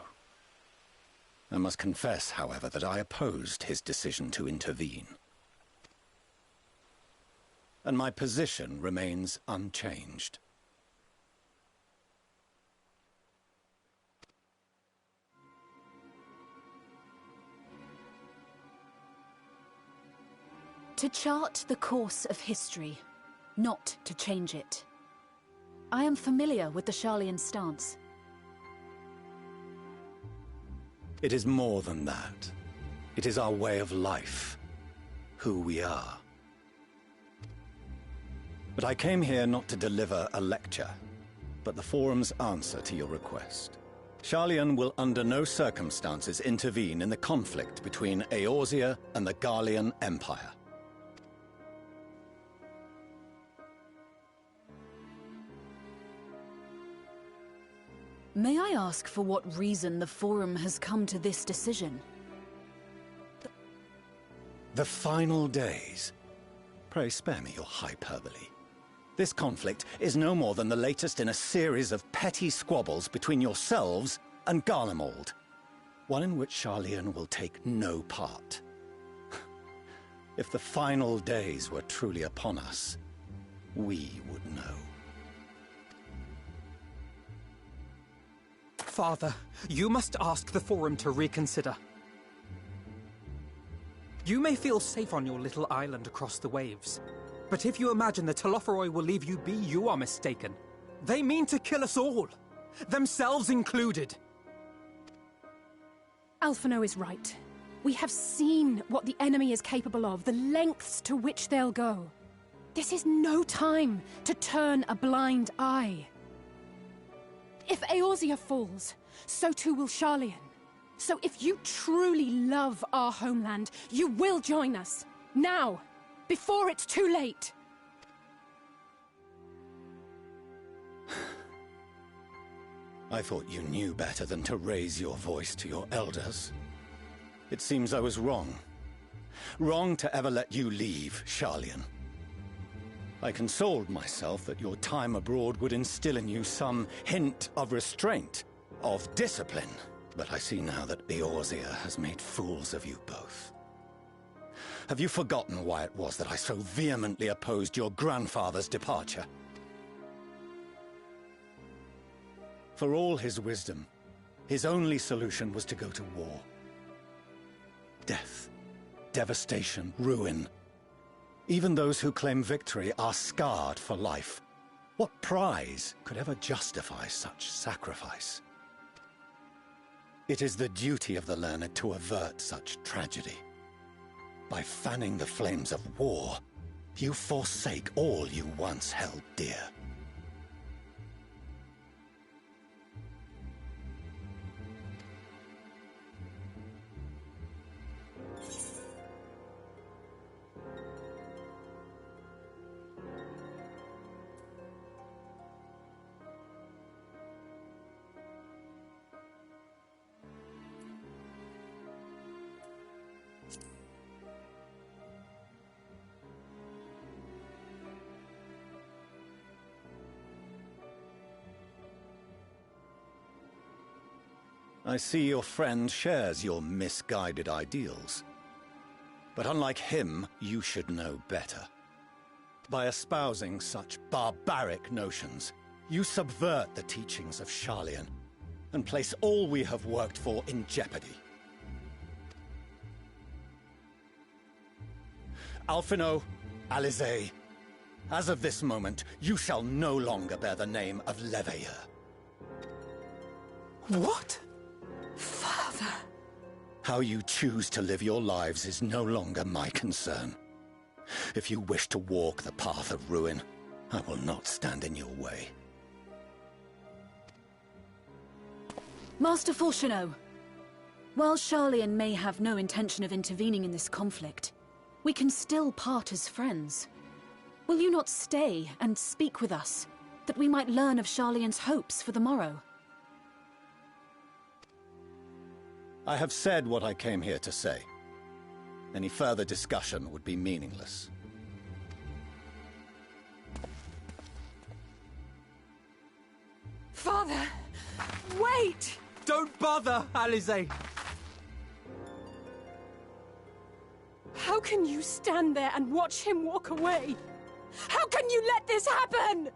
I must confess, however, that I opposed his decision to intervene. And my position remains unchanged. To chart the course of history, not to change it. I am familiar with the Sharlayan stance. It is more than that. It is our way of life, who we are. But I came here not to deliver a lecture, but the Forum's answer to your request. Sharlayan will under no circumstances intervene in the conflict between Eorzea and the Garlean Empire. May I ask for what reason the Forum has come to this decision? The final days. Pray spare me your hyperbole. This conflict is no more than the latest in a series of petty squabbles between yourselves and Garlemald. One in which Sharlayan will take no part. If the final days were truly upon us, we would know. Father, you must ask the Forum to reconsider. You may feel safe on your little island across the waves, but if you imagine the Telophoroi will leave you be, you are mistaken. They mean to kill us all, themselves included. Alphino is right. We have seen what the enemy is capable of, the lengths to which they'll go. This is no time to turn a blind eye. If Eorzea falls, so too will Sharlayan. So if you truly love our homeland, you will join us. Now, before it's too late. I thought you knew better than to raise your voice to your elders. It seems I was wrong. Wrong to ever let you leave, Sharlayan. I consoled myself that your time abroad would instill in you some hint of restraint, of discipline. But I see now that Eorzea has made fools of you both. Have you forgotten why it was that I so vehemently opposed your grandfather's departure? For all his wisdom, his only solution was to go to war. Death, devastation, ruin. Even those who claim victory are scarred for life. What prize could ever justify such sacrifice? It is the duty of the learned to avert such tragedy. By fanning the flames of war, you forsake all you once held dear. I see your friend shares your misguided ideals. But unlike him, you should know better. By espousing such barbaric notions, you subvert the teachings of Sharlayan and place all we have worked for in jeopardy. Alphino, Alizé, as of this moment, you shall no longer bear the name of Leveilleur. What? Father! How you choose to live your lives is no longer my concern. If you wish to walk the path of ruin, I will not stand in your way. Master Fourcheneau, while Sharlayan may have no intention of intervening in this conflict, we can still part as friends. Will you not stay and speak with us, that we might learn of Sharlayan's hopes for the morrow? I have said what I came here to say. Any further discussion would be meaningless. Father! Wait! Don't bother, Alizé! How can you stand there and watch him walk away? How can you let this happen?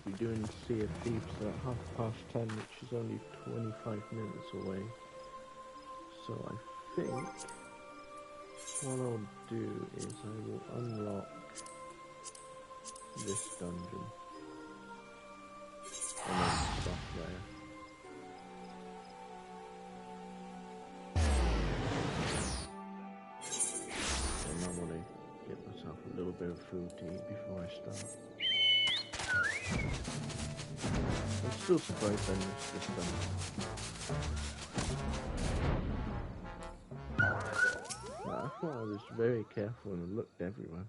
be doing Sea of Thieves at 10:30, which is only 25 minutes away. So I think what I'll do is I will unlock this dungeon and then stop there. And I want to get myself a little bit of food to eat before I start. I'm still surprised I missed this dungeon. I thought I was very careful and looked everywhere.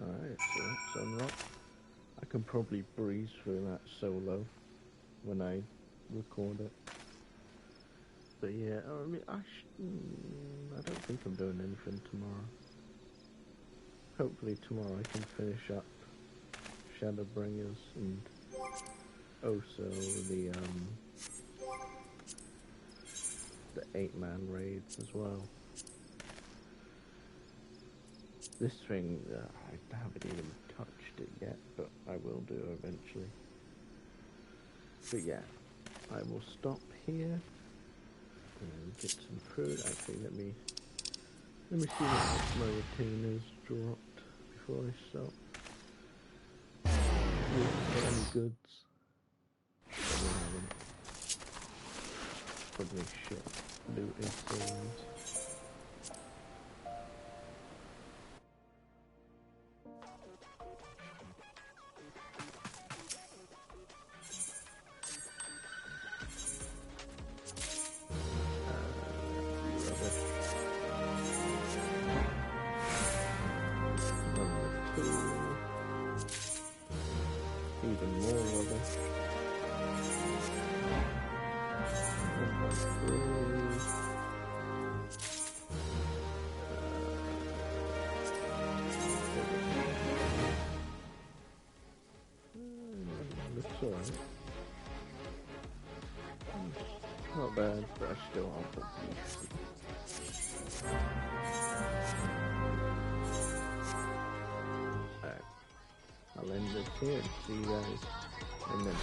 Alright, so it's unlocked. I can probably breeze through that solo when I record it. But yeah, I mean, I don't think I'm doing anything tomorrow. Hopefully tomorrow I can finish up Shadowbringers and also the 8-man raids as well. This thing, I haven't even touched it yet, but I will do eventually. But yeah, I will stop here and get some food. Actually, let me see what else my retainers dropped before I stop. See if I've got any goods. Probably haven't. Probably shit. Looted things. Even more rubbish. Looks alright. Not bad, but I still want the beast. Alright. I'll end this here and see you guys in a minute.